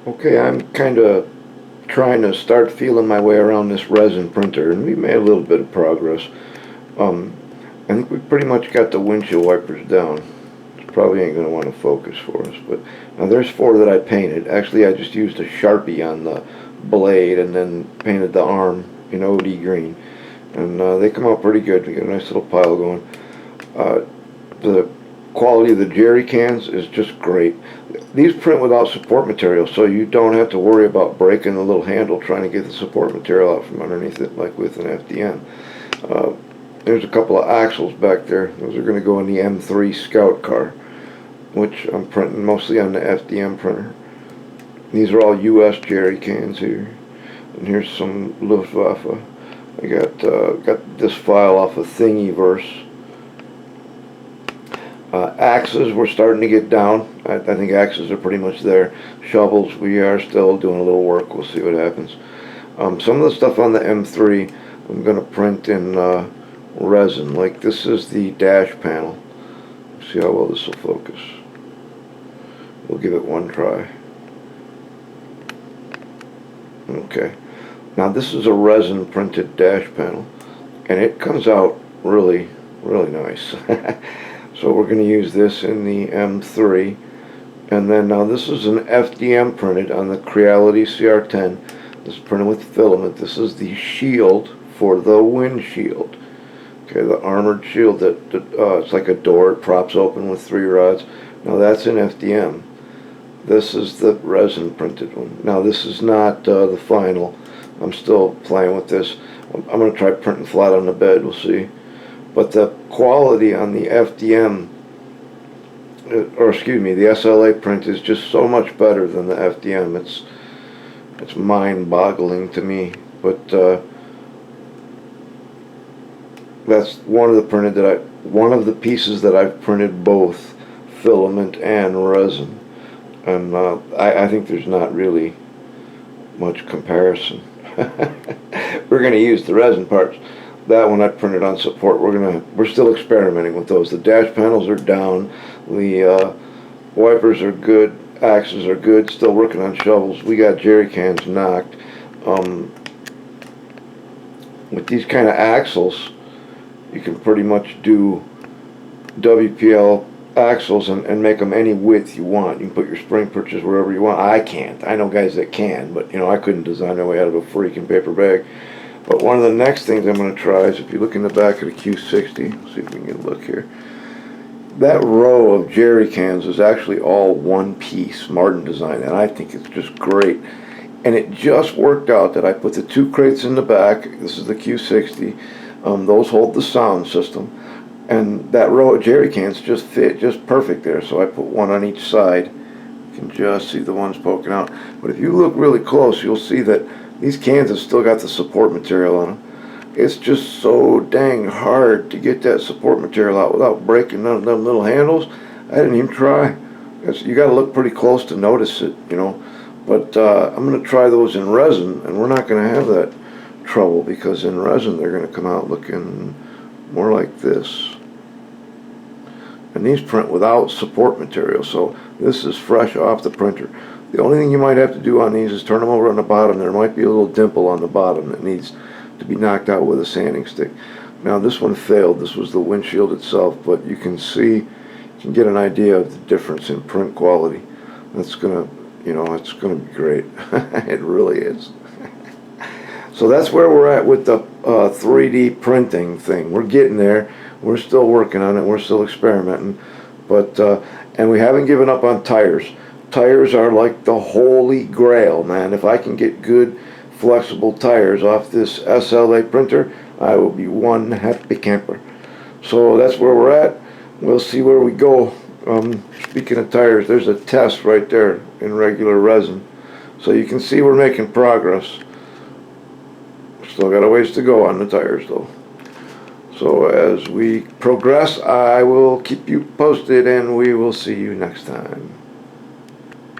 Okay, I'm kind of trying to start feeling my way around this resin printer, and we made a little bit of progress. Um, I think we pretty much got the windshield wipers down. It probably ain't going to want to focus for us, but now there's four that I painted. Actually, I just used a Sharpie on the blade and then painted the arm in OD green, and they come out pretty good. We got a nice little pile going. Uh, the quality of the jerry cans is just great. These print without support material, so you don't have to worry about breaking the little handle trying to get the support material out from underneath it like with an FDM. There's a couple of axles back there. Those are going to go in the M3 Scout car, which I'm printing mostly on the FDM printer. These are all US jerry cans here. And here's some Luftwaffe. I got this file off of Thingiverse. Axes we're starting to get down. I think axes are pretty much there. Shovels, we are still doing a little work. We'll see what happens. Some of the stuff on the M3 I'm going to print in resin. Like this is the dash panel. See how well this will focus. We'll give it one try. Okay. Now this is a resin printed dash panel, and it comes out really, really nice. So we're going to use this in the M3, and then now this is an FDM printed on the Creality CR10. This is printed with filament. This is the shield for the windshield. Okay, the armored shield that it's like a door. It props open with 3 rods. Now that's in FDM. This is the resin printed one. Now this is not the final. I'm still playing with this. I'm going to try printing flat on the bed. We'll see. But the quality on the FDM, or excuse me, the SLA print is just so much better than the FDM. It's mind-boggling to me. But that's one of the pieces that I've printed both filament and resin, and I think there's not really much comparison. We're going to use the resin parts. That one I printed on support. We're still experimenting with those. The dash panels are down. The wipers are good. Axes are good. Still working on shovels. We got jerry cans knocked. With these kind of axles, you can pretty much do WPL axles and make them any width you want. You can put your spring perches wherever you want. I can't. I know guys that can, but I couldn't design my way out of a freaking paper bag. But one of the next things I'm going to try is, if you look in the back of the Q60, see if we can get a look here. That row of jerry cans is actually all one piece, Martin designed, and I think it's just great. And it just worked out that I put the 2 crates in the back. This is the Q60. Those hold the sound system. And that row of jerry cans just fit just perfect there. So I put one on each side. You can just see the ones poking out. But if you look really close, you'll see that these cans have still got the support material on them. It's just so dang hard to get that support material out without breaking none of them little handles. I didn't even try. You got to look pretty close to notice it, But I'm going to try those in resin, and we're not going to have that trouble, because in resin they're going to come out looking more like this. And these print without support material, so this is fresh off the printer. The only thing you might have to do on these is turn them over on the bottom. There might be a little dimple on the bottom that needs to be knocked out with a sanding stick. Now this one failed. This was the windshield itself, but you can see, you can get an idea of the difference in print quality. That's gonna, it's gonna be great. It really is. So that's where we're at with the 3D printing thing. We're getting there. We're still working on it. We're still experimenting, but and we haven't given up on tires. Tires are like the holy grail, man. If I can get good flexible tires off this SLA printer, I will be one happy camper. So that's where we're at. We'll see where we go. Speaking of tires, there's a test right there in regular resin. So you can see we're making progress. Still got a ways to go on the tires though. So as we progress, I will keep you posted, and we will see you next time.